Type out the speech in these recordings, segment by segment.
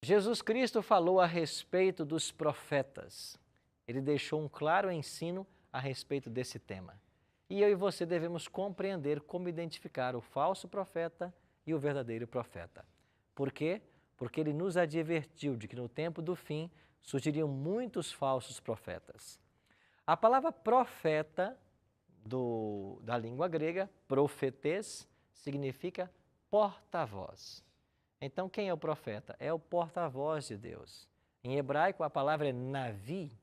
Jesus Cristo falou a respeito dos profetas. Ele deixou um claro ensino a respeito desse tema. E eu e você devemos compreender como identificar o falso profeta e o verdadeiro profeta. Por quê? Porque ele nos advertiu de que no tempo do fim surgiriam muitos falsos profetas. A palavra profeta da língua grega, profetes, significa porta-voz. Então, quem é o profeta? É o porta-voz de Deus. Em hebraico, a palavra é navi.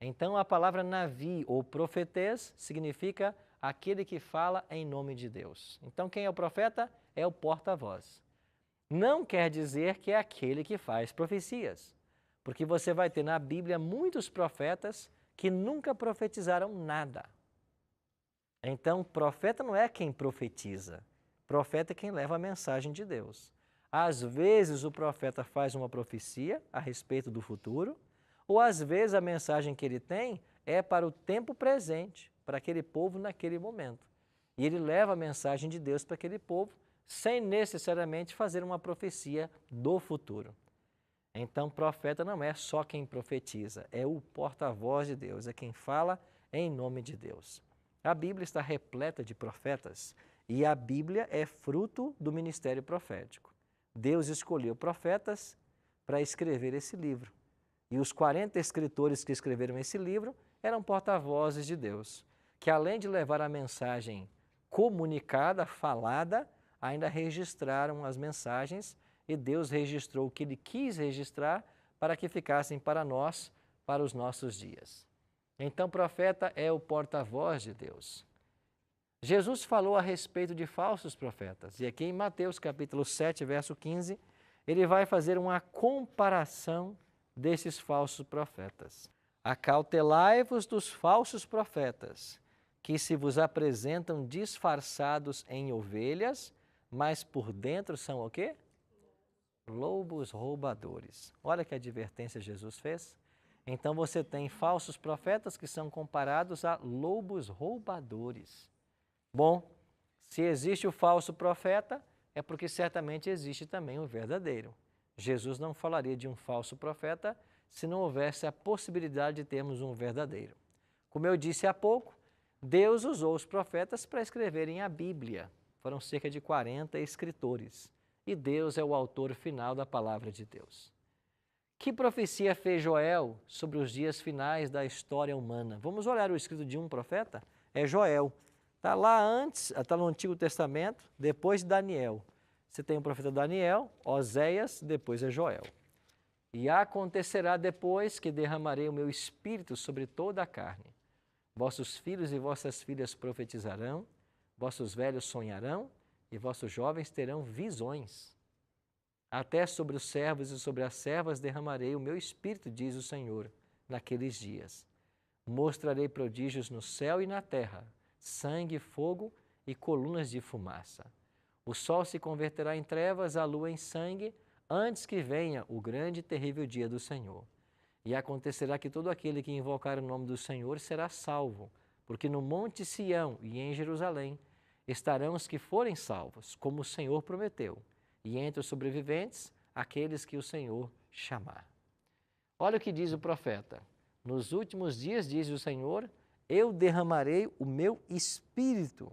Então, a palavra navi ou profetes significa aquele que fala em nome de Deus. Então, quem é o profeta? É o porta-voz. Não quer dizer que é aquele que faz profecias, porque você vai ter na Bíblia muitos profetas que nunca profetizaram nada. Então, profeta não é quem profetiza, profeta é quem leva a mensagem de Deus. Às vezes o profeta faz uma profecia a respeito do futuro, ou às vezes a mensagem que ele tem é para o tempo presente, para aquele povo naquele momento. E ele leva a mensagem de Deus para aquele povo, sem necessariamente fazer uma profecia do futuro. Então, profeta não é só quem profetiza, é o porta-voz de Deus, é quem fala em nome de Deus. A Bíblia está repleta de profetas e a Bíblia é fruto do ministério profético. Deus escolheu profetas para escrever esse livro. E os 40 escritores que escreveram esse livro eram porta-vozes de Deus, que além de levar a mensagem comunicada, falada, ainda registraram as mensagens e Deus registrou o que Ele quis registrar para que ficassem para nós, para os nossos dias. Então, profeta é o porta-voz de Deus. Jesus falou a respeito de falsos profetas. E aqui em Mateus capítulo 7, verso 15, ele vai fazer uma comparação desses falsos profetas. Acautelai-vos dos falsos profetas, que se vos apresentam disfarçados em ovelhas, mas por dentro são o quê? Lobos roubadores. Olha que advertência Jesus fez. Então você tem falsos profetas que são comparados a lobos roubadores. Bom, se existe o falso profeta, é porque certamente existe também o verdadeiro. Jesus não falaria de um falso profeta se não houvesse a possibilidade de termos um verdadeiro. Como eu disse há pouco, Deus usou os profetas para escreverem a Bíblia. Foram cerca de 40 escritores. E Deus é o autor final da palavra de Deus. Que profecia fez Joel sobre os dias finais da história humana? Vamos olhar o escrito de um profeta? É Joel. Está lá antes, está no Antigo Testamento, depois de Daniel. Você tem o profeta Daniel, Oséias, depois é Joel. E acontecerá depois que derramarei o meu espírito sobre toda a carne. Vossos filhos e vossas filhas profetizarão, vossos velhos sonharão e vossos jovens terão visões. Até sobre os servos e sobre as servas derramarei o meu espírito, diz o Senhor, naqueles dias. Mostrarei prodígios no céu e na terra, sangue, fogo e colunas de fumaça. O sol se converterá em trevas, a lua em sangue, antes que venha o grande e terrível dia do Senhor. E acontecerá que todo aquele que invocar o nome do Senhor será salvo, porque no monte Sião e em Jerusalém estarão os que forem salvos, como o Senhor prometeu, e entre os sobreviventes, aqueles que o Senhor chamar. Olha o que diz o profeta. Nos últimos dias, diz o Senhor, eu derramarei o meu espírito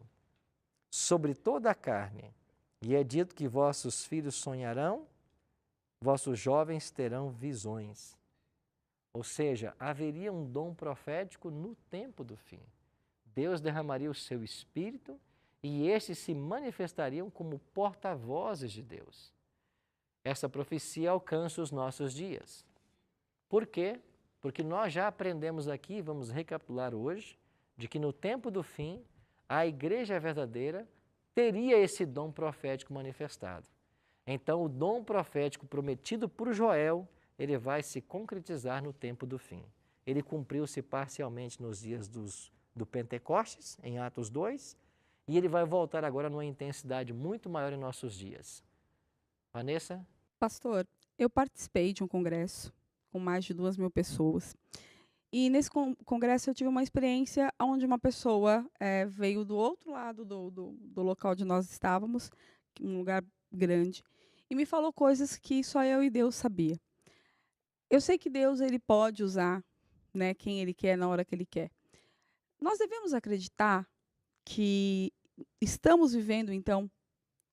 sobre toda a carne. E é dito que vossos filhos sonharão, vossos jovens terão visões. Ou seja, haveria um dom profético no tempo do fim. Deus derramaria o seu espírito e estes se manifestariam como porta-vozes de Deus. Essa profecia alcança os nossos dias. Por quê? Porque nós já aprendemos aqui, vamos recapitular hoje, de que no tempo do fim, a igreja verdadeira teria esse dom profético manifestado. Então, o dom profético prometido por Joel, ele vai se concretizar no tempo do fim. Ele cumpriu-se parcialmente nos dias do Pentecostes, em Atos 2, e ele vai voltar agora numa intensidade muito maior em nossos dias. Vanessa? Pastor, eu participei de um congresso com mais de 2.000 pessoas. E nesse congresso eu tive uma experiência onde uma pessoa veio do outro lado do local onde nós estávamos, um lugar grande, e me falou coisas que só eu e Deus sabia. Eu sei que Deus ele pode usar, né, quem ele quer na hora que ele quer. Nós devemos acreditar que estamos vivendo então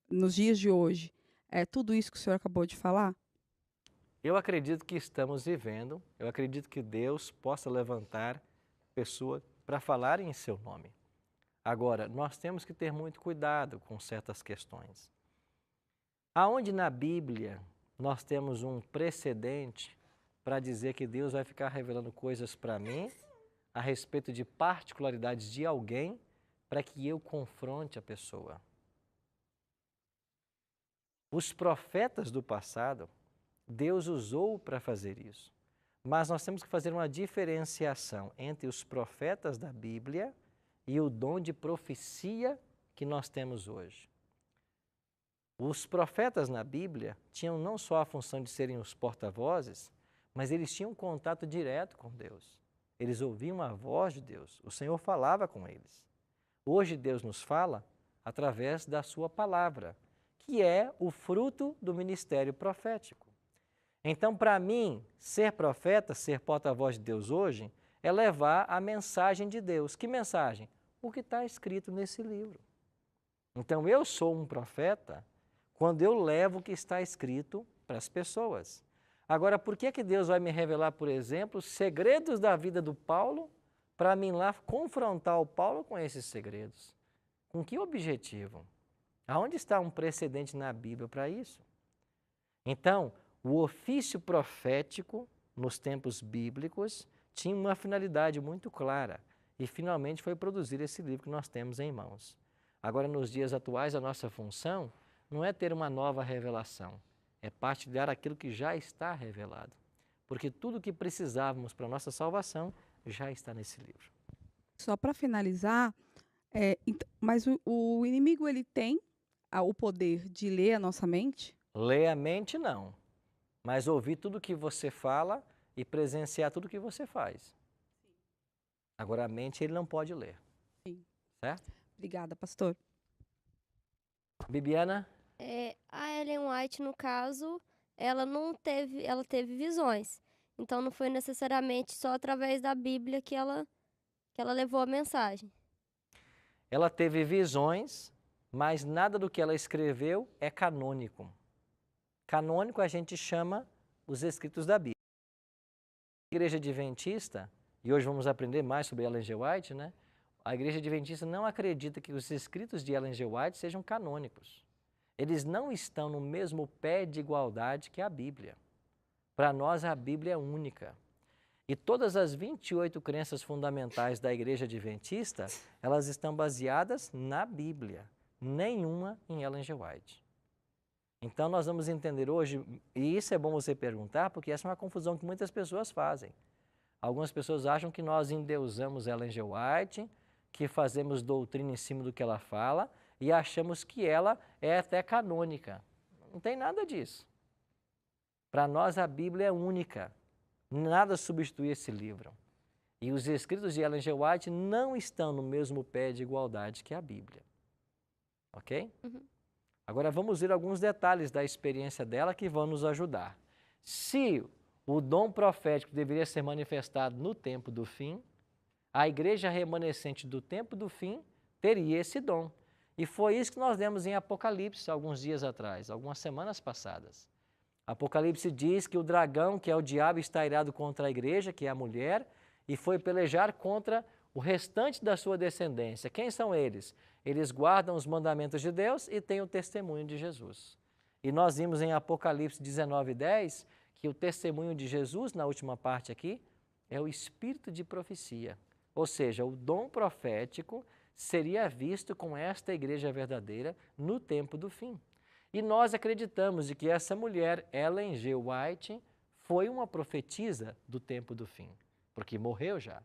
nos dias de hoje, tudo isso que o senhor acabou de falar? Eu acredito que estamos vivendo, eu acredito que Deus possa levantar pessoas para falarem em seu nome. Agora, nós temos que ter muito cuidado com certas questões. Aonde na Bíblia nós temos um precedente para dizer que Deus vai ficar revelando coisas para mim a respeito de particularidades de alguém para que eu confronte a pessoa? Os profetas do passado, Deus usou para fazer isso. Mas nós temos que fazer uma diferenciação entre os profetas da Bíblia e o dom de profecia que nós temos hoje. Os profetas na Bíblia tinham não só a função de serem os porta-vozes, mas eles tinham contato direto com Deus. Eles ouviam a voz de Deus, o Senhor falava com eles. Hoje Deus nos fala através da sua palavra, que é o fruto do ministério profético. Então, para mim, ser profeta, ser porta-voz de Deus hoje, é levar a mensagem de Deus. Que mensagem? O que está escrito nesse livro. Então, eu sou um profeta quando eu levo o que está escrito para as pessoas. Agora, por que Deus vai me revelar, por exemplo, segredos da vida do Paulo para mim lá confrontar o Paulo com esses segredos? Com que objetivo? Aonde está um precedente na Bíblia para isso? Então, o ofício profético, nos tempos bíblicos, tinha uma finalidade muito clara e finalmente foi produzir esse livro que nós temos em mãos. Agora, nos dias atuais, a nossa função não é ter uma nova revelação, é partilhar aquilo que já está revelado, porque tudo o que precisávamos para a nossa salvação já está nesse livro. Só para finalizar, mas o inimigo ele tem o poder de ler a nossa mente? Ler a mente, não, mas ouvir tudo o que você fala e presenciar tudo o que você faz. Agora, a mente ele não pode ler. Sim. Certo? Obrigada, pastor. Bibiana? A Ellen White, no caso, ela teve visões. Então não foi necessariamente só através da Bíblia que ela levou a mensagem. Ela teve visões, mas nada do que ela escreveu é canônico. Canônico a gente chama os escritos da Bíblia. A Igreja Adventista, e hoje vamos aprender mais sobre Ellen G. White, né? A Igreja Adventista não acredita que os escritos de Ellen G. White sejam canônicos. Eles não estão no mesmo pé de igualdade que a Bíblia. Para nós, a Bíblia é única. E todas as 28 crenças fundamentais da Igreja Adventista, elas estão baseadas na Bíblia, nenhuma em Ellen G. White. Então, nós vamos entender hoje, e isso é bom você perguntar, porque essa é uma confusão que muitas pessoas fazem. Algumas pessoas acham que nós endeusamos Ellen G. White, que fazemos doutrina em cima do que ela fala e achamos que ela é até canônica. Não tem nada disso. Para nós, a Bíblia é única. Nada substitui esse livro. E os escritos de Ellen G. White não estão no mesmo pé de igualdade que a Bíblia. Ok? Uhum. Agora vamos ver alguns detalhes da experiência dela que vão nos ajudar. Se o dom profético deveria ser manifestado no tempo do fim, a igreja remanescente do tempo do fim teria esse dom. E foi isso que nós lemos em Apocalipse alguns dias atrás, algumas semanas passadas. Apocalipse diz que o dragão, que é o diabo, está irado contra a igreja, que é a mulher, e foi pelejar contra o restante da sua descendência. Quem são eles? Eles guardam os mandamentos de Deus e têm o testemunho de Jesus. E nós vimos em Apocalipse 19:10 que o testemunho de Jesus, na última parte aqui, é o espírito de profecia. Ou seja, o dom profético seria visto com esta igreja verdadeira no tempo do fim. E nós acreditamos de que essa mulher, Ellen G. White, foi uma profetisa do tempo do fim, porque morreu já,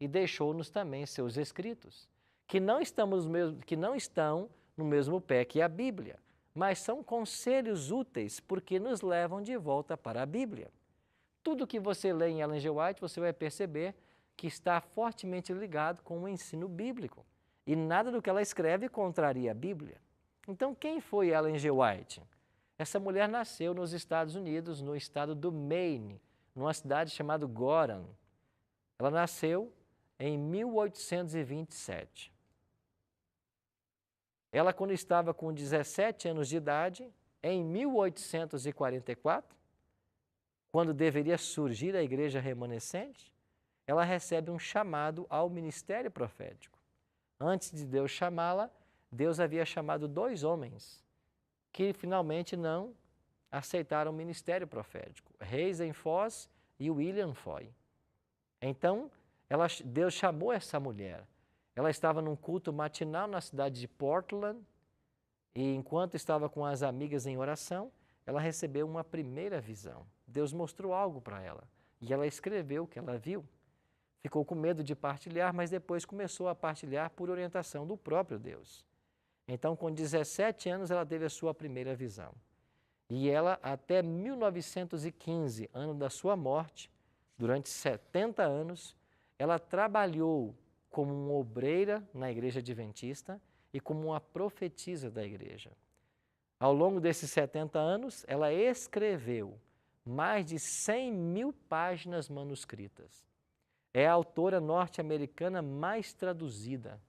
e deixou-nos também seus escritos, que não estão no mesmo pé que a Bíblia, mas são conselhos úteis porque nos levam de volta para a Bíblia. Tudo que você lê em Ellen G. White, você vai perceber que está fortemente ligado com o ensino bíblico, e nada do que ela escreve contraria a Bíblia. Então, quem foi Ellen G. White? Essa mulher nasceu nos Estados Unidos, no estado do Maine, numa cidade chamada Gorham. Ela nasceu em 1827. Ela, quando estava com 17 anos de idade, em 1844, quando deveria surgir a igreja remanescente, ela recebe um chamado ao ministério profético. Antes de Deus chamá-la, Deus havia chamado 2 homens que finalmente não aceitaram o ministério profético, Hazen Foss e William Foy. Então, Deus chamou essa mulher. Ela estava num culto matinal na cidade de Portland e, enquanto estava com as amigas em oração, ela recebeu uma primeira visão. Deus mostrou algo para ela e ela escreveu o que ela viu. Ficou com medo de partilhar, mas depois começou a partilhar por orientação do próprio Deus. Então, com 17 anos, ela teve a sua primeira visão. E ela, até 1915, ano da sua morte, durante 70 anos, ela trabalhou como uma obreira na igreja adventista e como uma profetisa da igreja. Ao longo desses 70 anos, ela escreveu mais de 100.000 páginas manuscritas. É a autora norte-americana mais traduzida.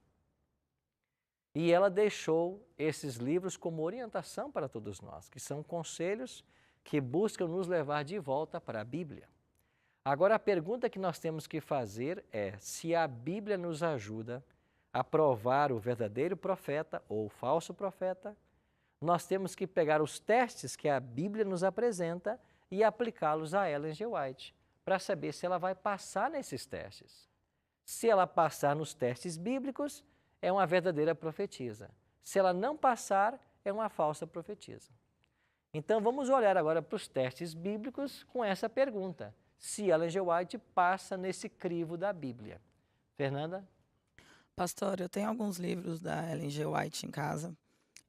E ela deixou esses livros como orientação para todos nós, que são conselhos que buscam nos levar de volta para a Bíblia. Agora, a pergunta que nós temos que fazer é se a Bíblia nos ajuda a provar o verdadeiro profeta ou o falso profeta. Nós temos que pegar os testes que a Bíblia nos apresenta e aplicá-los a Ellen G. White, para saber se ela vai passar nesses testes. Se ela passar nos testes bíblicos, é uma verdadeira profetisa. Se ela não passar, é uma falsa profetisa. Então, vamos olhar agora para os testes bíblicos com essa pergunta. Se Ellen G. White passa nesse crivo da Bíblia. Fernanda? Pastor, eu tenho alguns livros da Ellen G. White em casa.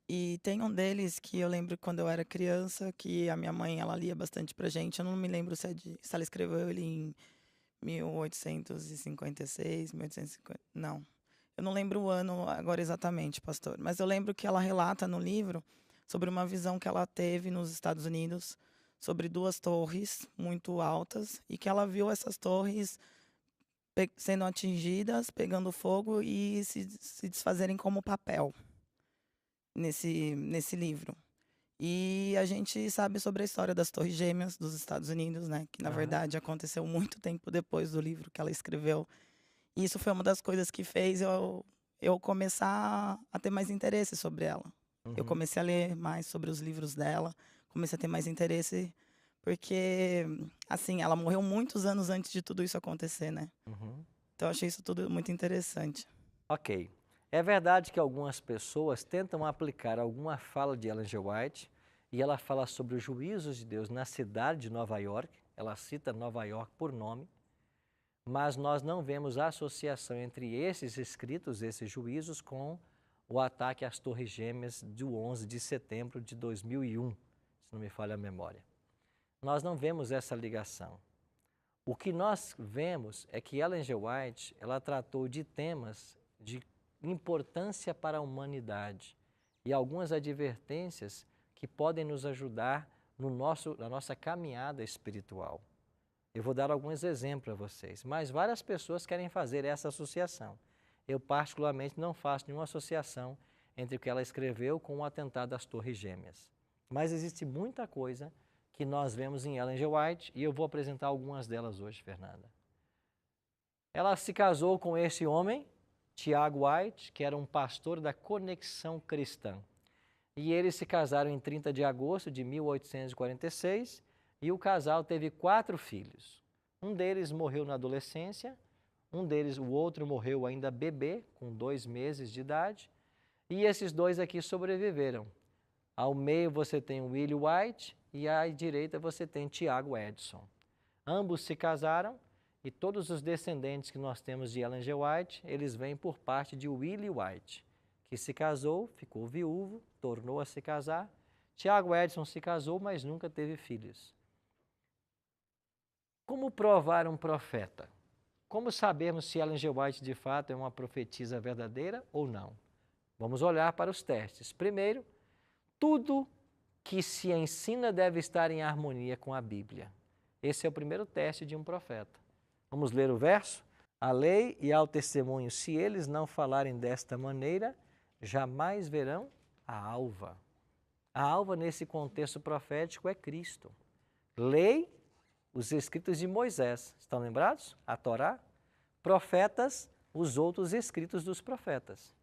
E tem um deles que eu lembro quando eu era criança, que a minha mãe ela lia bastante pra gente. Eu não me lembro se ela escreveu ele em 1856, 1850... Não. Eu não lembro o ano agora exatamente, pastor. Mas eu lembro que ela relata no livro sobre uma visão que ela teve nos Estados Unidos sobre 2 torres muito altas e que ela viu essas torres sendo atingidas, pegando fogo e se desfazerem como papel nesse livro. E a gente sabe sobre a história das Torres Gêmeas dos Estados Unidos, né? Que, na verdade, aconteceu muito tempo depois do livro que ela escreveu. E isso foi uma das coisas que fez eu começar a ter mais interesse sobre ela. Eu comecei a ler mais sobre os livros dela, comecei a ter mais interesse, porque, assim, ela morreu muitos anos antes de tudo isso acontecer, né? Então, eu achei isso tudo muito interessante. Ok. É verdade que algumas pessoas tentam aplicar alguma fala de Ellen G. White e ela fala sobre os juízos de Deus na cidade de Nova York. Ela cita Nova York por nome, mas nós não vemos a associação entre esses escritos, esses juízos, com o ataque às Torres Gêmeas do 11 de setembro de 2001, se não me falha a memória. Nós não vemos essa ligação. O que nós vemos é que Ellen G. White, ela tratou de temas de importância para a humanidade e algumas advertências que podem nos ajudar na nossa caminhada espiritual. Eu vou dar alguns exemplos a vocês, mas várias pessoas querem fazer essa associação. Eu, particularmente, não faço nenhuma associação entre o que ela escreveu com o atentado às Torres Gêmeas. Mas existe muita coisa que nós vemos em Ellen G. White e eu vou apresentar algumas delas hoje, Fernanda. Ela se casou com esse homem, Tiago White, que era um pastor da Conexão Cristã. E eles se casaram em 30 de agosto de 1846 e o casal teve 4 filhos. Um deles morreu na adolescência, o outro morreu ainda bebê, com 2 meses de idade, e esses 2 aqui sobreviveram. Ao meio você tem o Willie White e à direita você tem Tiago Edson. Ambos se casaram e todos os descendentes que nós temos de Ellen G. White, eles vêm por parte de Willie White, que se casou, ficou viúvo, tornou a se casar. Tiago Edson se casou, mas nunca teve filhos. Como provar um profeta? Como sabermos se Ellen G. White de fato é uma profetisa verdadeira ou não? Vamos olhar para os testes. Primeiro, tudo que se ensina deve estar em harmonia com a Bíblia. Esse é o primeiro teste de um profeta. Vamos ler o verso? A lei e ao testemunho, se eles não falarem desta maneira, jamais verão a alva. A alva, nesse contexto profético, é Cristo. Lei, os escritos de Moisés, estão lembrados? A Torá. Profetas, os outros escritos dos profetas.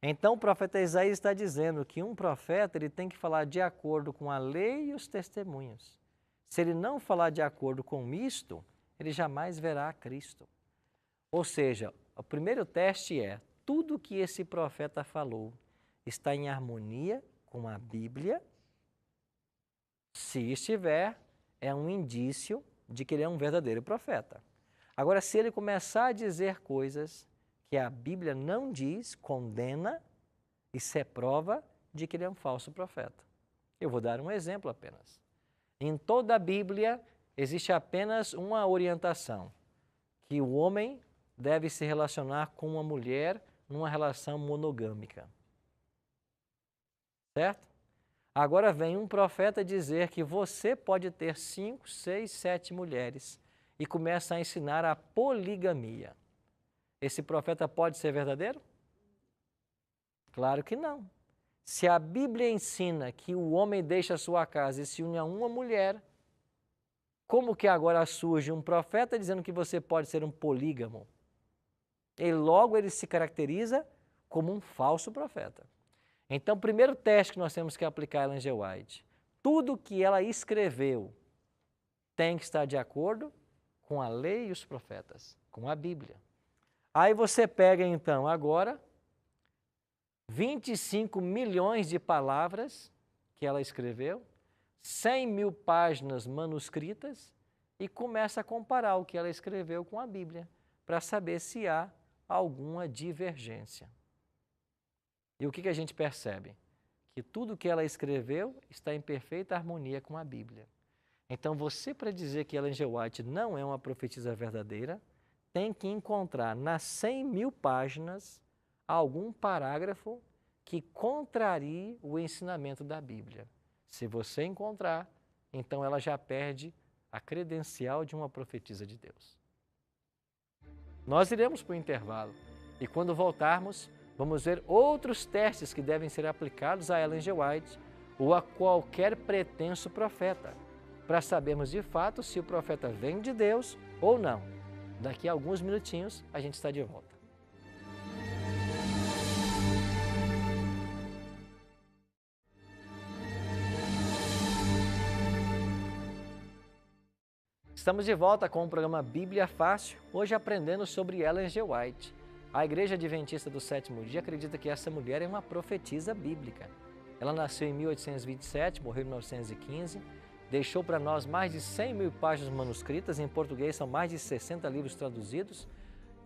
Então, o profeta Isaías está dizendo que um profeta ele tem que falar de acordo com a lei e os testemunhos. Se ele não falar de acordo com isto, ele jamais verá a Cristo. Ou seja, o primeiro teste é, tudo que esse profeta falou está em harmonia com a Bíblia? Se estiver, é um indício de que ele é um verdadeiro profeta. Agora, se ele começar a dizer coisas que a Bíblia não diz, condena, isso é prova de que ele é um falso profeta. Eu vou dar um exemplo apenas. Em toda a Bíblia existe apenas uma orientação, que o homem deve se relacionar com uma mulher numa relação monogâmica. Certo? Agora vem um profeta dizer que você pode ter 5, 6, 7 mulheres e começa a ensinar a poligamia. Esse profeta pode ser verdadeiro? Claro que não. Se a Bíblia ensina que o homem deixa a sua casa e se une a uma mulher, como que agora surge um profeta dizendo que você pode ser um polígamo? E logo ele se caracteriza como um falso profeta. Então, o primeiro teste que nós temos que aplicar a Ellen G. White, tudo que ela escreveu tem que estar de acordo com a lei e os profetas, com a Bíblia. Aí você pega então agora 25 milhões de palavras que ela escreveu, 100 mil páginas manuscritas e começa a comparar o que ela escreveu com a Bíblia para saber se há alguma divergência. E o que a gente percebe? Que tudo que ela escreveu está em perfeita harmonia com a Bíblia. Então você, para dizer que Ellen G. White não é uma profetisa verdadeira, tem que encontrar nas 100 mil páginas algum parágrafo que contrarie o ensinamento da Bíblia. Se você encontrar, então ela já perde a credencial de uma profetisa de Deus. Nós iremos para o intervalo e quando voltarmos, vamos ver outros testes que devem ser aplicados a Ellen G. White ou a qualquer pretenso profeta, para sabermos de fato se o profeta vem de Deus ou não. Daqui a alguns minutinhos a gente está de volta. Estamos de volta com o programa Bíblia Fácil, hoje aprendendo sobre Ellen G. White. A Igreja Adventista do Sétimo Dia acredita que essa mulher é uma profetisa bíblica. Ela nasceu em 1827, morreu em 1915, deixou para nós mais de 100 mil páginas manuscritas, em português são mais de 60 livros traduzidos.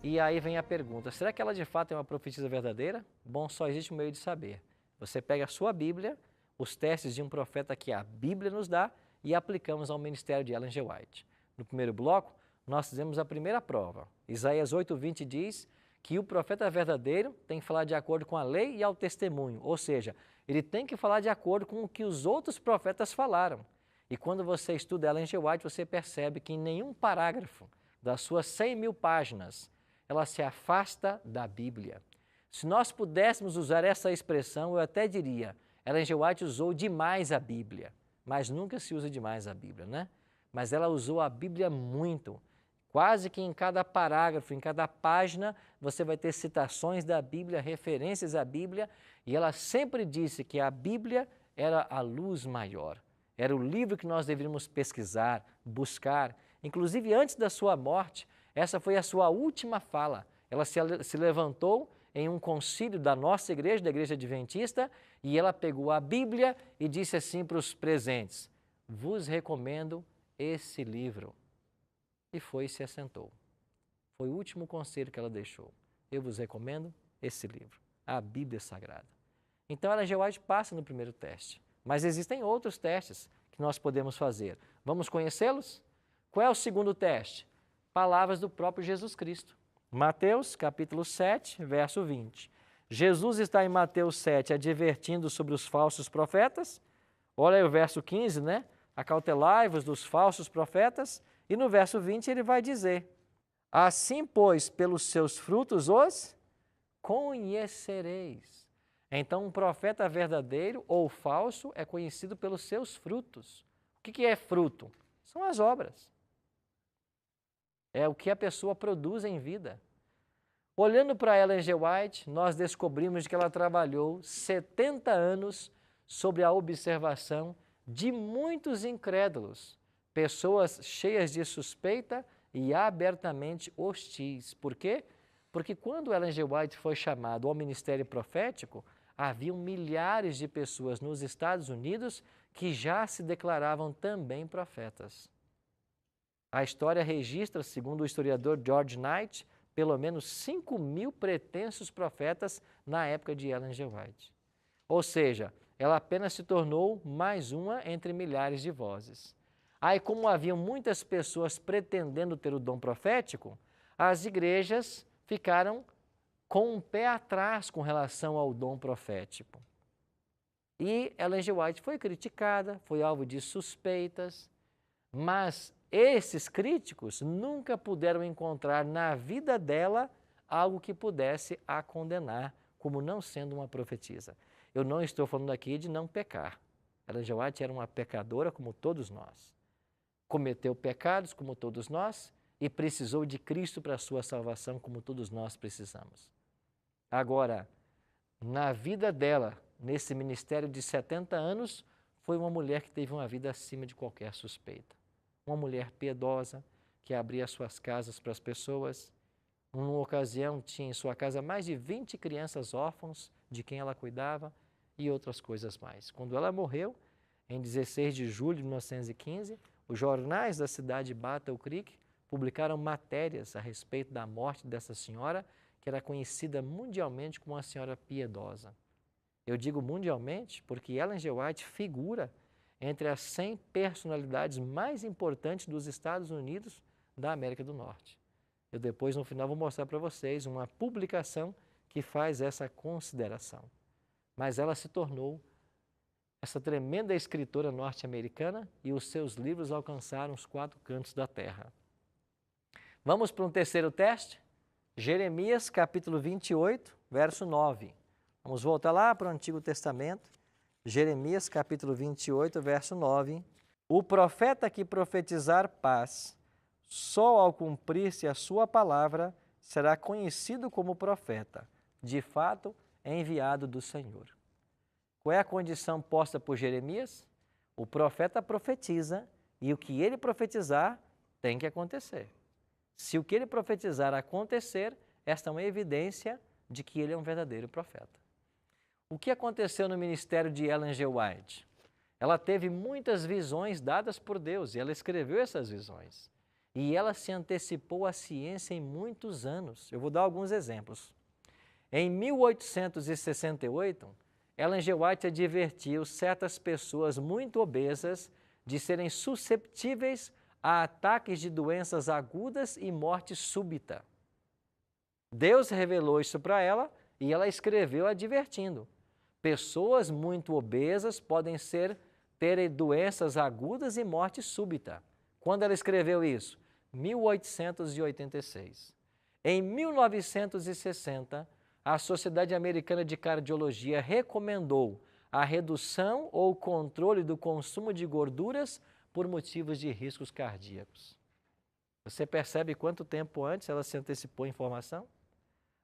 E aí vem a pergunta, será que ela de fato é uma profetisa verdadeira? Bom, só existe um meio de saber. Você pega a sua Bíblia, os testes de um profeta que a Bíblia nos dá e aplicamos ao ministério de Ellen G. White. No primeiro bloco, nós fizemos a primeira prova. Isaías 8:20 diz que o profeta verdadeiro tem que falar de acordo com a lei e ao testemunho, ou seja, ele tem que falar de acordo com o que os outros profetas falaram. E quando você estuda Ellen G. White, você percebe que em nenhum parágrafo das suas 100 mil páginas, ela se afasta da Bíblia. Se nós pudéssemos usar essa expressão, eu até diria, Ellen G. White usou demais a Bíblia, mas nunca se usa demais a Bíblia, né? Mas ela usou a Bíblia muito. Quase que em cada parágrafo, em cada página, você vai ter citações da Bíblia, referências à Bíblia, e ela sempre disse que a Bíblia era a luz maior. Era o livro que nós deveríamos pesquisar, buscar. Inclusive, antes da sua morte, essa foi a sua última fala. Ela se levantou em um concílio da nossa igreja, da Igreja Adventista, e ela pegou a Bíblia e disse assim para os presentes, vos recomendo esse livro. E foi e se assentou. Foi o último conselho que ela deixou. Eu vos recomendo esse livro, a Bíblia Sagrada. Então, Ellen G. White passa no primeiro teste. Mas existem outros testes que nós podemos fazer. Vamos conhecê-los? Qual é o segundo teste? Palavras do próprio Jesus Cristo. Mateus, capítulo 7, verso 20. Jesus está em Mateus 7 advertindo sobre os falsos profetas? Olha aí o verso 15, né? Acautelai-vos dos falsos profetas. E no verso 20 ele vai dizer: assim, pois, pelos seus frutos os conhecereis. Então, um profeta verdadeiro ou falso é conhecido pelos seus frutos. O que é fruto? São as obras. É o que a pessoa produz em vida. Olhando para Ellen G. White, nós descobrimos que ela trabalhou 70 anos sobre a observação de muitos incrédulos, pessoas cheias de suspeita e abertamente hostis. Por quê? Porque quando Ellen G. White foi chamado ao ministério profético, haviam milhares de pessoas nos Estados Unidos que já se declaravam também profetas. A história registra, segundo o historiador George Knight, pelo menos 5.000 pretensos profetas na época de Ellen G. White. Ou seja, ela apenas se tornou mais uma entre milhares de vozes. Aí, como haviam muitas pessoas pretendendo ter o dom profético, as igrejas ficaram com um pé atrás com relação ao dom profético. E Ellen G. White foi criticada, foi alvo de suspeitas, mas esses críticos nunca puderam encontrar na vida dela algo que pudesse a condenar como não sendo uma profetisa. Eu não estou falando aqui de não pecar. Ellen G. White era uma pecadora como todos nós. Cometeu pecados como todos nós e precisou de Cristo para a sua salvação como todos nós precisamos. Agora, na vida dela, nesse ministério de 70 anos, foi uma mulher que teve uma vida acima de qualquer suspeita. Uma mulher piedosa, que abria suas casas para as pessoas. Numa ocasião, tinha em sua casa mais de 20 crianças órfãos, de quem ela cuidava, e outras coisas mais. Quando ela morreu, em 16 de julho de 1915, os jornais da cidade de Battle Creek publicaram matérias a respeito da morte dessa senhora, que era conhecida mundialmente como uma senhora piedosa. Eu digo mundialmente porque Ellen G. White figura entre as 100 personalidades mais importantes dos Estados Unidos da América do Norte. Eu depois, no final, vou mostrar para vocês uma publicação que faz essa consideração. Mas ela se tornou essa tremenda escritora norte-americana e os seus livros alcançaram os 4 cantos da terra. Vamos para um terceiro teste? Jeremias, capítulo 28, verso 9. Vamos voltar lá para o Antigo Testamento. Jeremias, capítulo 28, verso 9. O profeta que profetizar paz, só ao cumprir-se a sua palavra, será conhecido como profeta, de fato, enviado do Senhor. Qual é a condição posta por Jeremias? O profeta profetiza e o que ele profetizar tem que acontecer. Se o que ele profetizar acontecer, esta é uma evidência de que ele é um verdadeiro profeta. O que aconteceu no ministério de Ellen G. White? Ela teve muitas visões dadas por Deus e ela escreveu essas visões. E ela se antecipou à ciência em muitos anos. Eu vou dar alguns exemplos. Em 1868, Ellen G. White advertiu certas pessoas muito obesas de serem susceptíveis a ataques de doenças agudas e morte súbita. Deus revelou isso para ela e ela escreveu advertindo. Pessoas muito obesas podem ter doenças agudas e morte súbita. Quando ela escreveu isso? 1886. Em 1960, a Sociedade Americana de Cardiologia recomendou a redução ou controle do consumo de gorduras por motivos de riscos cardíacos. Você percebe quanto tempo antes ela se antecipou à informação?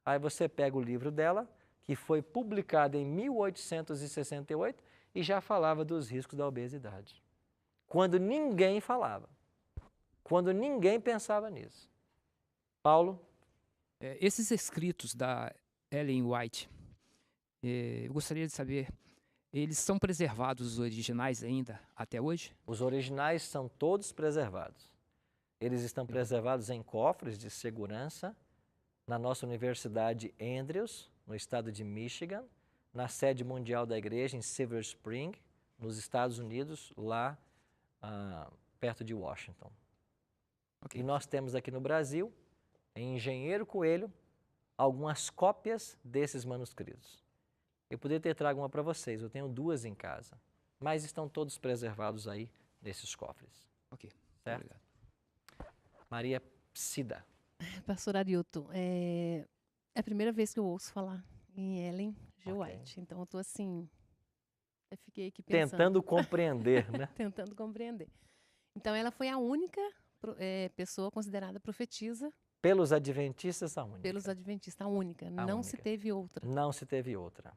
Aí você pega o livro dela, que foi publicado em 1868 e já falava dos riscos da obesidade. Quando ninguém falava. Quando ninguém pensava nisso. Paulo? Esses escritos da Ellen White, eu gostaria de saber, eles são preservados, os originais ainda, até hoje? Os originais são todos preservados. Eles estão preservados em cofres de segurança na nossa Universidade Andrews, no estado de Michigan, na sede mundial da igreja em Silver Spring, nos Estados Unidos, lá perto de Washington. Okay. E nós temos aqui no Brasil, em Engenheiro Coelho, algumas cópias desses manuscritos. Eu poderia ter trago uma para vocês, eu tenho 2 em casa. mas estão todos preservados aí nesses cofres. Ok, Certo? obrigado. Maria Psida. Pastor Arilton, é a primeira vez que eu ouço falar em Ellen G. Ok. White. Então, eu estou assim, eu fiquei aqui pensando. Tentando compreender, né? Tentando compreender. Então, ela foi a única pessoa considerada profetisa Pelos adventistas, a única. pelos adventistas, a única. Não se única. teve outra. Não se teve outra.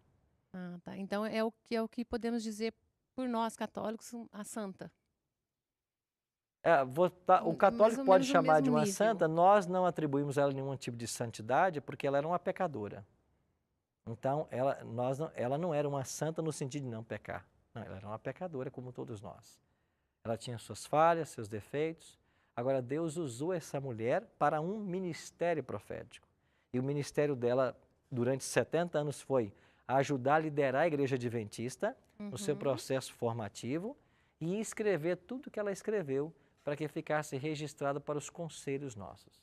Ah, tá. Então, é o que podemos dizer por nós católicos, a santa. O católico Mais ou pode menos o chamar de mesmo uma nível. santa, nós não atribuímos a ela nenhum tipo de santidade, porque ela era uma pecadora. Então, ela não era uma santa no sentido de não pecar. Não, ela era uma pecadora como todos nós. Ela tinha suas falhas, seus defeitos. Agora, Deus usou essa mulher para um ministério profético. E o ministério dela, durante 70 anos, foi ajudar a liderar a igreja adventista no seu processo formativo e escrever tudo que ela escreveu para que ficasse registrado para os conselhos nossos,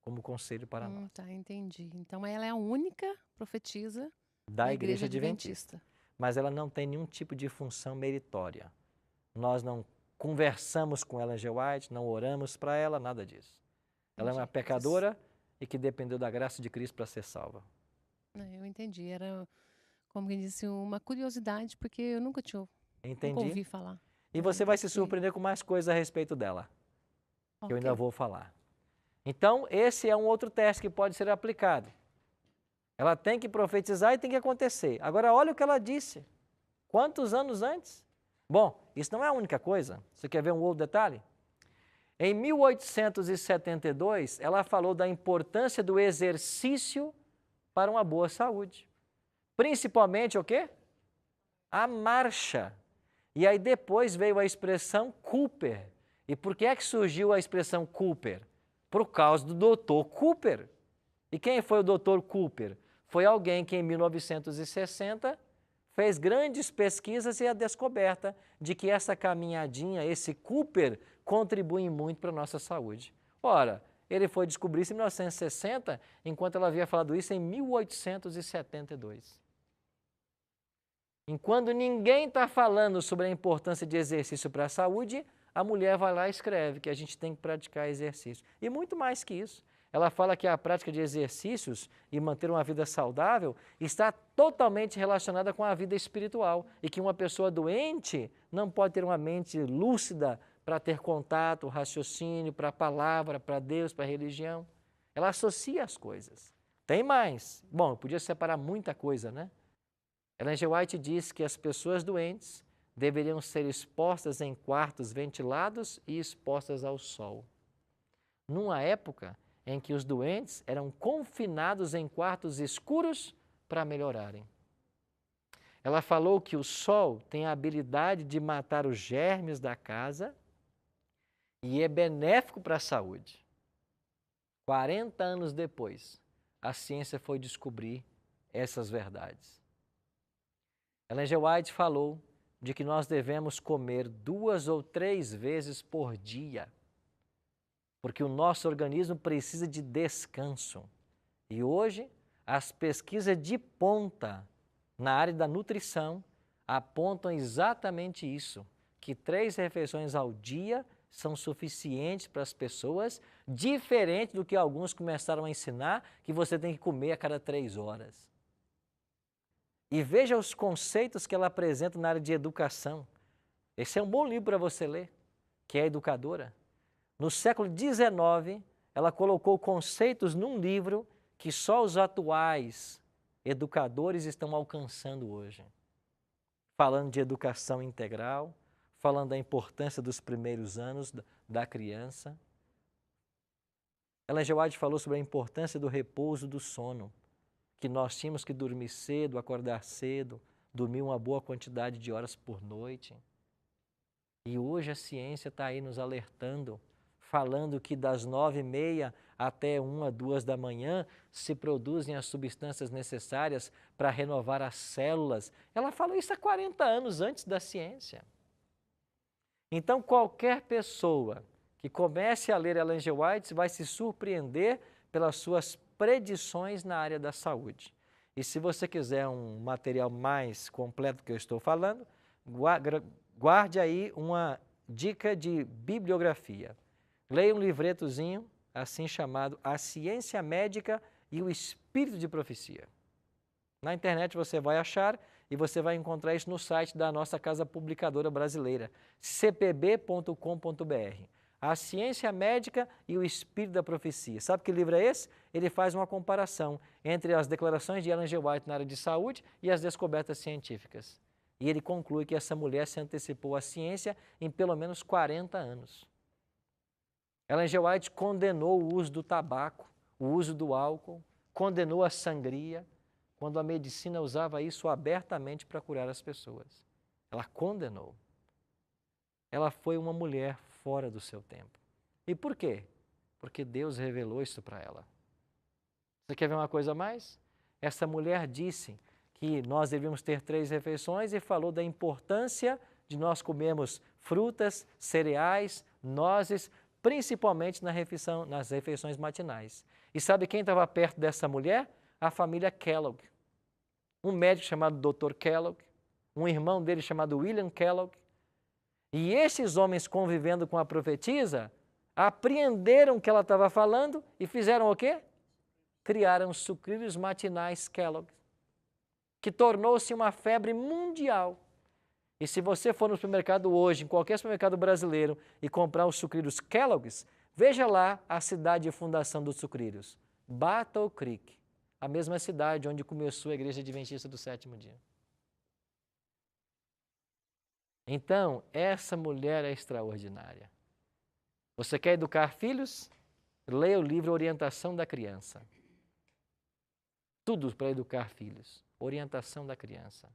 como conselho para nós, Tá, entendi. Então, ela é a única profetisa da igreja adventista. Mas ela não tem nenhum tipo de função meritória. Nós não conversamos com Ellen G. White, não oramos para ela, nada disso. Ela é uma Entendi. pecadora e que dependeu da graça de Cristo para ser salva. Eu entendi. Era, como quem disse, uma curiosidade, porque eu nunca Entendi? ouvi falar. E você vai se Ok. surpreender com mais coisas a respeito dela, que eu ainda Ok. vou falar. Então, esse é um outro teste que pode ser aplicado. Ela tem que profetizar e tem que acontecer. Agora, olha o que ela disse. Quantos anos antes? Bom, isso não é a única coisa. Você quer ver um outro detalhe? Em 1872, ela falou da importância do exercício para uma boa saúde. Principalmente o quê? A marcha. E aí depois veio a expressão Cooper. E por que é que surgiu a expressão Cooper? Por causa do Dr. Cooper. E quem foi o Dr. Cooper? Foi alguém que em 1960 fez grandes pesquisas e a descoberta de que essa caminhadinha, esse Cooper, contribui muito para a nossa saúde. Ora, ele foi descobrir isso em 1960, enquanto ela havia falado isso em 1872. Enquanto ninguém está falando sobre a importância de exercício para a saúde, a mulher vai lá e escreve que a gente tem que praticar exercício. E muito mais que isso. Ela fala que a prática de exercícios e manter uma vida saudável está totalmente relacionada com a vida espiritual e que uma pessoa doente não pode ter uma mente lúcida para ter contato, raciocínio, para a palavra, para Deus, para a religião. Ela associa as coisas. Tem mais. Bom, eu podia separar muita coisa, né? Ellen G. White diz que as pessoas doentes deveriam ser expostas em quartos ventilados e expostas ao sol. Numa época em que os doentes eram confinados em quartos escuros para melhorarem. Ela falou que o sol tem a habilidade de matar os germes da casa e é benéfico para a saúde. 40 anos depois, a ciência foi descobrir essas verdades. Ellen G. White falou de que nós devemos comer 2 ou 3 vezes por dia, porque o nosso organismo precisa de descanso. E hoje, as pesquisas de ponta na área da nutrição apontam exatamente isso, que 3 refeições ao dia são suficientes para as pessoas, diferente do que alguns começaram a ensinar, que você tem que comer a cada 3 horas. E veja os conceitos que ela apresenta na área de educação. Esse é um bom livro para você ler, que é Educadora. No século XIX, ela colocou conceitos num livro que só os atuais educadores estão alcançando hoje. Falando de educação integral, falando da importância dos primeiros anos da criança. Ellen G. White falou sobre a importância do repouso do sono, que nós tínhamos que dormir cedo, acordar cedo, dormir uma boa quantidade de horas por noite. E hoje a ciência está aí nos alertando, falando que das 9h30 até 1, 2 da manhã se produzem as substâncias necessárias para renovar as células. Ela falou isso há 40 anos antes da ciência. Então, qualquer pessoa que comece a ler Ellen G. White vai se surpreender pelas suas predições na área da saúde. E se você quiser um material mais completo do que eu estou falando, Guarde aí uma dica de bibliografia. Leia um livretozinho, assim chamado A Ciência Médica e o Espírito de Profecia. Na internet você vai achar e você vai encontrar isso no site da nossa casa publicadora brasileira, cpb.com.br. A Ciência Médica e o Espírito da Profecia. Sabe que livro é esse? Ele faz uma comparação entre as declarações de Ellen G. White na área de saúde e as descobertas científicas. E ele conclui que essa mulher se antecipou à ciência em pelo menos 40 anos. Ellen G. White condenou o uso do tabaco, o uso do álcool, condenou a sangria, quando a medicina usava isso abertamente para curar as pessoas. Ela condenou. Ela foi uma mulher fora do seu tempo. E por quê? Porque Deus revelou isso para ela. Você quer ver uma coisa a mais? Essa mulher disse que nós devíamos ter 3 refeições e falou da importância de nós comermos frutas, cereais, nozes, principalmente nas refeições matinais. E sabe quem estava perto dessa mulher? A família Kellogg. Um médico chamado Dr. Kellogg, um irmão dele chamado William Kellogg. E esses homens convivendo com a profetisa, apreenderam o que ela estava falando e fizeram o quê? Criaram os sucrilhos matinais Kellogg, que tornou-se uma febre mundial. E se você for no supermercado hoje, em qualquer supermercado brasileiro, e comprar os sucrilhos Kellogg's, veja lá a cidade de fundação dos sucrilhos, Battle Creek, a mesma cidade onde começou a Igreja Adventista do Sétimo Dia. Então, essa mulher é extraordinária. Você quer educar filhos? Leia o livro Orientação da Criança. Tudo para educar filhos. Orientação da criança.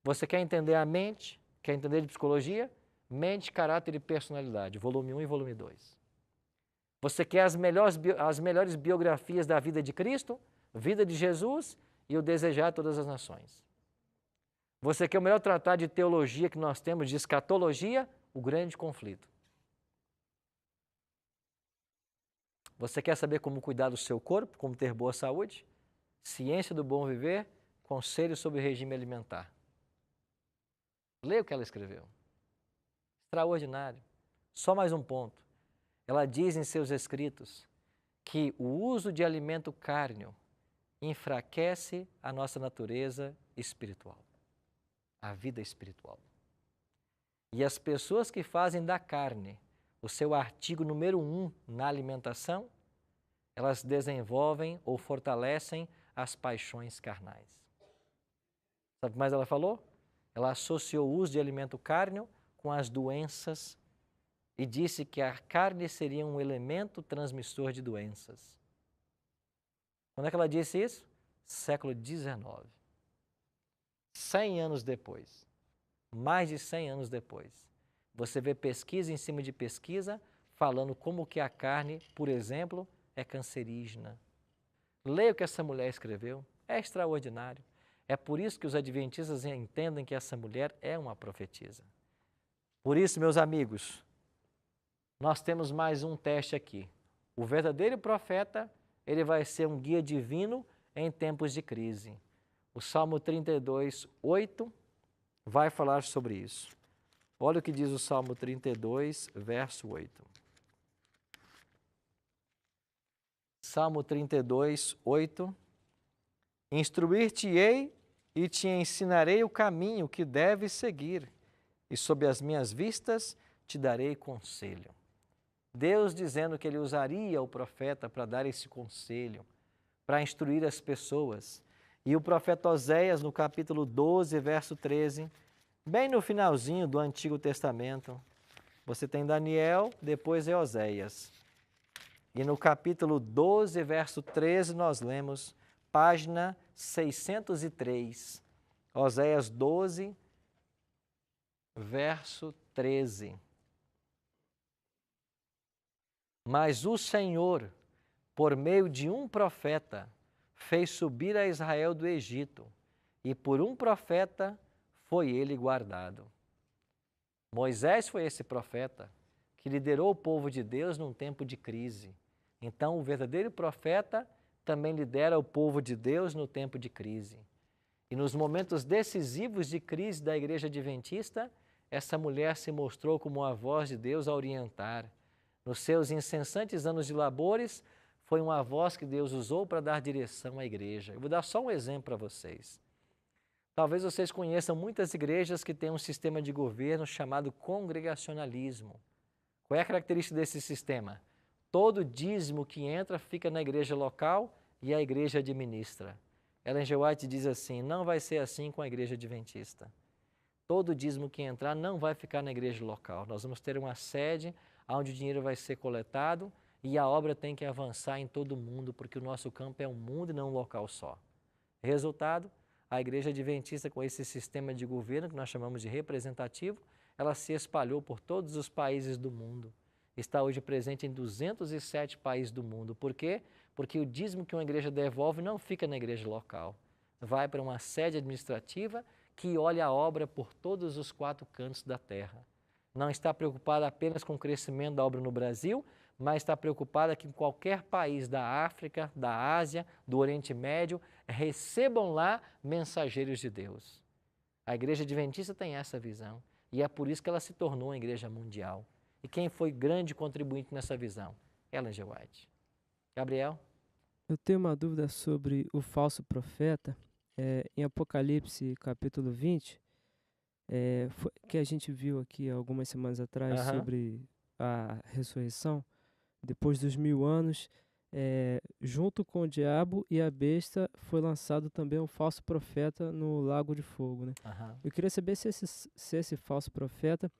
Você quer entender a mente? Quer entender de psicologia? Mente, Caráter e Personalidade, volume 1 e volume 2. Você quer as melhores biografias da vida de Cristo? Vida de Jesus e o Desejar a Todas as Nações. Você quer o melhor tratado de teologia que nós temos, de escatologia? O Grande Conflito. Você quer saber como cuidar do seu corpo, como ter boa saúde? Ciência do Bom Viver, Conselhos sobre Regime Alimentar. Leia o que ela escreveu. Extraordinário. Só mais um ponto. Ela diz em seus escritos que o uso de alimento cárneo enfraquece a nossa natureza espiritual, a vida espiritual. E as pessoas que fazem da carne o seu artigo número 1 na alimentação, elas desenvolvem ou fortalecem as paixões carnais. Sabe o que mais ela falou? Ela associou o uso de alimento cárneo com as doenças e disse que a carne seria um elemento transmissor de doenças. Quando é que ela disse isso? Século XIX. 100 anos depois, mais de 100 anos depois, você vê pesquisa em cima de pesquisa falando como que a carne, por exemplo, é cancerígena. Leia o que essa mulher escreveu, é extraordinário. É por isso que os adventistas entendem que essa mulher é uma profetisa. Por isso, meus amigos, nós temos mais um teste aqui. O verdadeiro profeta, ele vai ser um guia divino em tempos de crise. O Salmo 32, 8 vai falar sobre isso. Olha o que diz o Salmo 32, verso 8. Salmo 32, 8. Instruir-te-ei e te ensinarei o caminho que deves seguir, e sob as minhas vistas te darei conselho. Deus dizendo que ele usaria o profeta para dar esse conselho, para instruir as pessoas. E o profeta Oséias, no capítulo 12, verso 13, bem no finalzinho do Antigo Testamento, você tem Daniel, depois é Oséias. E no capítulo 12, verso 13, nós lemos, página 603, Oséias 12, verso 13. Mas o Senhor, por meio de um profeta, fez subir a Israel do Egito, e por um profeta foi ele guardado. Moisés foi esse profeta que liderou o povo de Deus num tempo de crise. Então, o verdadeiro profeta também lidera o povo de Deus no tempo de crise. E nos momentos decisivos de crise da Igreja Adventista, essa mulher se mostrou como a voz de Deus a orientar. Nos seus incessantes anos de labores, foi uma voz que Deus usou para dar direção à igreja. Eu vou dar só um exemplo para vocês. Talvez vocês conheçam muitas igrejas que têm um sistema de governo chamado congregacionalismo. Qual é a característica desse sistema? Todo dízimo que entra fica na igreja local e a igreja administra. Ellen G. White diz assim, não vai ser assim com a igreja adventista. Todo dízimo que entrar não vai ficar na igreja local. Nós vamos ter uma sede onde o dinheiro vai ser coletado e a obra tem que avançar em todo o mundo, porque o nosso campo é um mundo e não um local só. Resultado, a igreja adventista, com esse sistema de governo que nós chamamos de representativo, ela se espalhou por todos os países do mundo. Está hoje presente em 207 países do mundo. Por quê? Porque o dízimo que uma igreja devolve não fica na igreja local. Vai para uma sede administrativa que olha a obra por todos os 4 cantos da terra. Não está preocupada apenas com o crescimento da obra no Brasil, mas está preocupada que em qualquer país da África, da Ásia, do Oriente Médio, recebam lá mensageiros de Deus. A igreja adventista tem essa visão e é por isso que ela se tornou uma igreja mundial. E quem foi grande contribuinte nessa visão? Ellen G. White. Gabriel? Eu tenho uma dúvida sobre o falso profeta. Em Apocalipse, capítulo 20, que a gente viu aqui algumas semanas atrás sobre a ressurreição, depois dos 1000 anos, junto com o diabo e a besta, foi lançado também um falso profeta no lago de fogo, né? Eu queria saber se esse falso profeta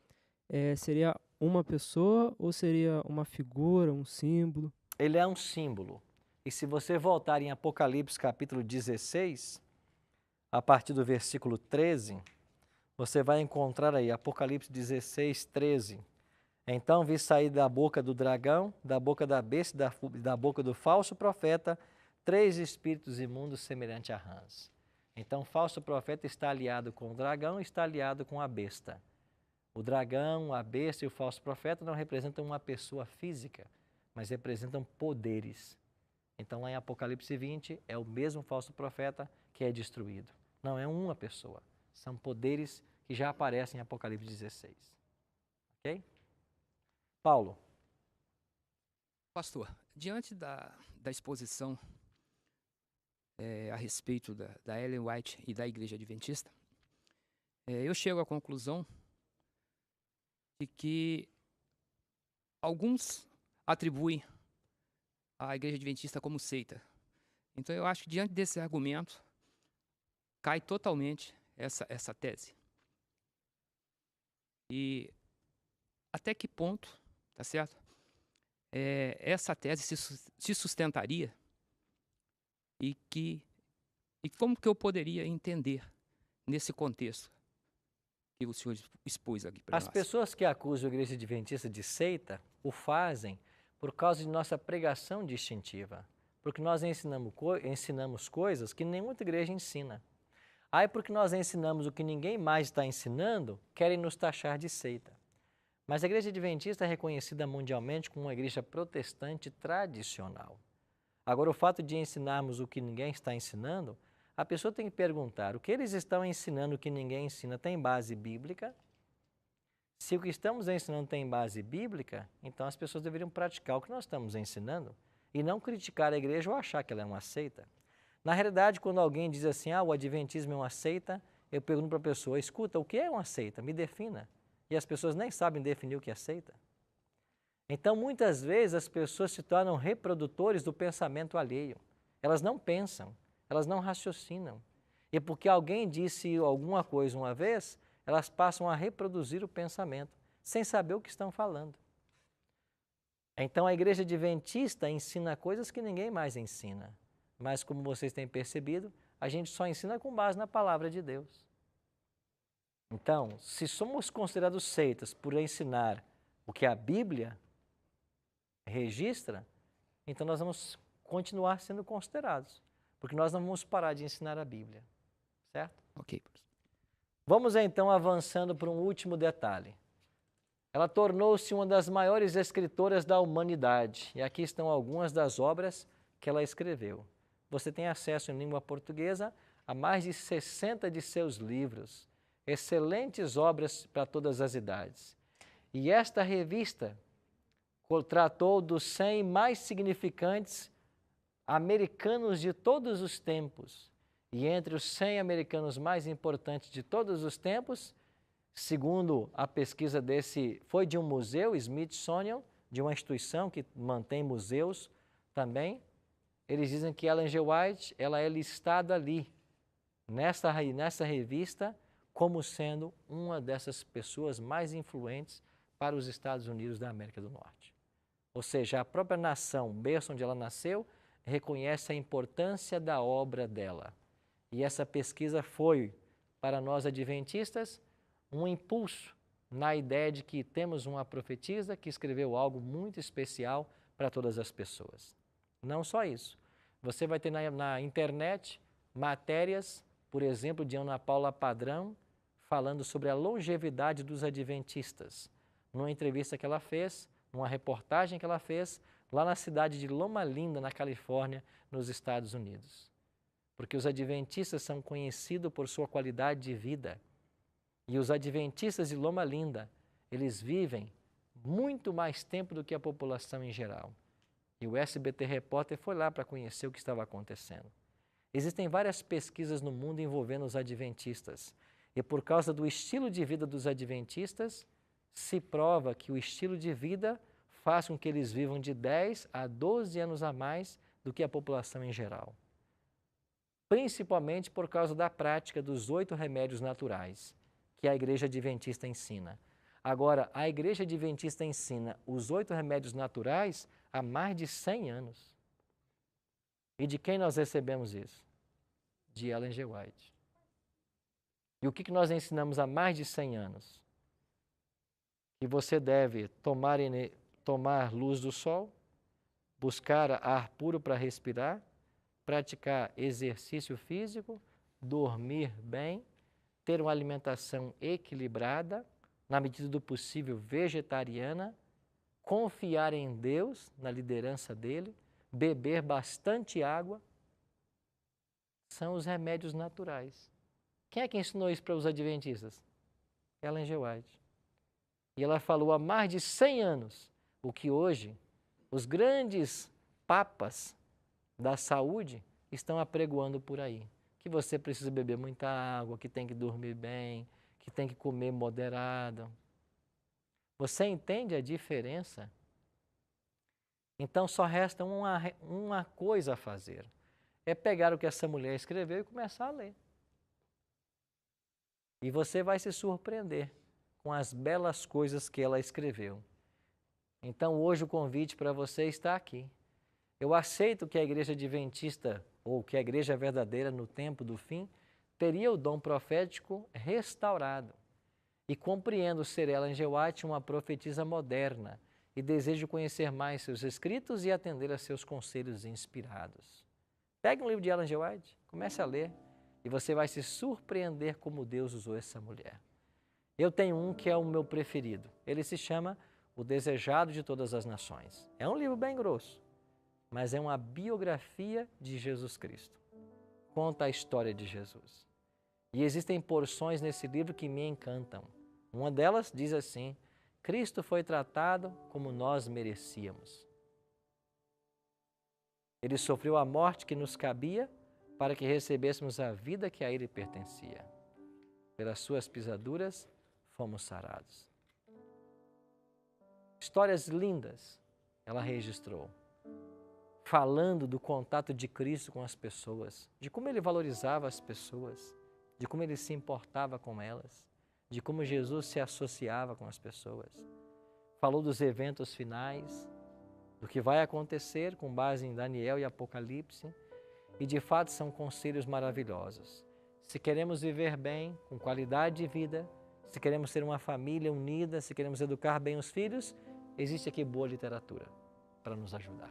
seria uma pessoa ou seria uma figura, um símbolo? Ele é um símbolo. E se você voltar em Apocalipse capítulo 16, a partir do versículo 13, você vai encontrar aí, Apocalipse 16, 13. Então vi sair da boca do dragão, da boca da besta e da boca do falso profeta, 3 espíritos imundos semelhantes a rãs. Então o falso profeta está aliado com o dragão e está aliado com a besta. O dragão, a besta e o falso profeta não representam uma pessoa física, mas representam poderes. Então lá em Apocalipse 20 é o mesmo falso profeta que é destruído. Não é uma pessoa, são poderes que já aparecem em Apocalipse 16. Ok? Paulo. Pastor, diante da exposição a respeito da Ellen White e da Igreja Adventista, eu chego à conclusão de que alguns atribuem a Igreja Adventista como seita. Então eu acho que diante desse argumento cai totalmente essa tese. E até que ponto, tá certo? Essa tese se sustentaria e como que eu poderia entender nesse contexto que o senhor expôs aqui para nós? As pessoas que acusam a Igreja Adventista de seita o fazem por causa de nossa pregação distintiva, porque nós ensinamos coisas que nenhuma outra igreja ensina. Aí, porque nós ensinamos o que ninguém mais está ensinando, querem nos taxar de seita. Mas a Igreja Adventista é reconhecida mundialmente como uma igreja protestante tradicional. Agora, o fato de ensinarmos o que ninguém está ensinando, a pessoa tem que perguntar, o que eles estão ensinando que ninguém ensina tem base bíblica? Se o que estamos ensinando tem base bíblica, então as pessoas deveriam praticar o que nós estamos ensinando e não criticar a igreja ou achar que ela é uma seita. Na realidade, quando alguém diz assim, o adventismo é uma seita, eu pergunto para a pessoa, escuta, o que é uma seita? Me defina. E as pessoas nem sabem definir o que é seita. Então, muitas vezes, as pessoas se tornam reprodutores do pensamento alheio. Elas não pensam, elas não raciocinam. E porque alguém disse alguma coisa uma vez, elas passam a reproduzir o pensamento, sem saber o que estão falando. Então, a Igreja Adventista ensina coisas que ninguém mais ensina. Mas, como vocês têm percebido, a gente só ensina com base na palavra de Deus. Então, se somos considerados seitas por ensinar o que a Bíblia registra, então nós vamos continuar sendo considerados, porque nós não vamos parar de ensinar a Bíblia, certo? Ok. Vamos então avançando para um último detalhe. Ela tornou-se uma das maiores escritoras da humanidade, e aqui estão algumas das obras que ela escreveu. Você tem acesso em língua portuguesa há mais de 60 de seus livros, excelentes obras para todas as idades. E esta revista tratou dos 100 mais significantes americanos de todos os tempos. E entre os 100 americanos mais importantes de todos os tempos, segundo a pesquisa foi de um museu, Smithsonian, de uma instituição que mantém museus também, eles dizem que Ellen G. White, ela é listada ali, nessa revista, como sendo uma dessas pessoas mais influentes para os Estados Unidos da América do Norte. Ou seja, a própria nação, o berço onde ela nasceu, reconhece a importância da obra dela. E essa pesquisa foi, para nós adventistas, um impulso na ideia de que temos uma profetisa que escreveu algo muito especial para todas as pessoas. Não só isso. Você vai ter na internet matérias, por exemplo, de Ana Paula Padrão, falando sobre a longevidade dos adventistas. Numa entrevista que ela fez, numa reportagem que ela fez, lá na cidade de Loma Linda, na Califórnia, nos Estados Unidos. Porque os adventistas são conhecidos por sua qualidade de vida. E os adventistas de Loma Linda, eles vivem muito mais tempo do que a população em geral. E o SBT Repórter foi lá para conhecer o que estava acontecendo. Existem várias pesquisas no mundo envolvendo os adventistas. E por causa do estilo de vida dos adventistas, se prova que o estilo de vida faz com que eles vivam de 10 a 12 anos a mais do que a população em geral. Principalmente por causa da prática dos 8 remédios naturais, que a Igreja Adventista ensina. Agora, a Igreja Adventista ensina os 8 remédios naturais há mais de 100 anos. E de quem nós recebemos isso? De Ellen G. White. E o que nós ensinamos há mais de 100 anos? Que você deve tomar luz do sol, buscar ar puro para respirar, praticar exercício físico, dormir bem, ter uma alimentação equilibrada, na medida do possível vegetariana, confiar em Deus, na liderança dele, beber bastante água, são os remédios naturais. Quem é que ensinou isso para os adventistas? Ellen G. White. E ela falou há mais de 100 anos o que hoje os grandes papas da saúde estão apregoando por aí. Que você precisa beber muita água, que tem que dormir bem, que tem que comer moderado. Você entende a diferença? Então só resta uma coisa a fazer. É pegar o que essa mulher escreveu e começar a ler. E você vai se surpreender com as belas coisas que ela escreveu. Então hoje o convite para você está aqui. Eu aceito que a Igreja Adventista, ou que a Igreja verdadeira no tempo do fim, teria o dom profético restaurado. E compreendo ser Ellen G. White uma profetisa moderna e desejo conhecer mais seus escritos e atender a seus conselhos inspirados. Pegue um livro de Ellen G. White, comece a ler e você vai se surpreender como Deus usou essa mulher. Eu tenho um que é o meu preferido. Ele se chama O Desejado de Todas as Nações. É um livro bem grosso, mas é uma biografia de Jesus Cristo. Conta a história de Jesus. E existem porções nesse livro que me encantam. Uma delas diz assim: Cristo foi tratado como nós merecíamos. Ele sofreu a morte que nos cabia para que recebêssemos a vida que a Ele pertencia. Pelas suas pisaduras fomos sarados. Histórias lindas ela registrou, falando do contato de Cristo com as pessoas, de como Ele valorizava as pessoas, de como Ele se importava com elas, de como Jesus se associava com as pessoas. Falou dos eventos finais, do que vai acontecer com base em Daniel e Apocalipse, e de fato são conselhos maravilhosos. Se queremos viver bem, com qualidade de vida, se queremos ser uma família unida, se queremos educar bem os filhos, existe aqui boa literatura para nos ajudar.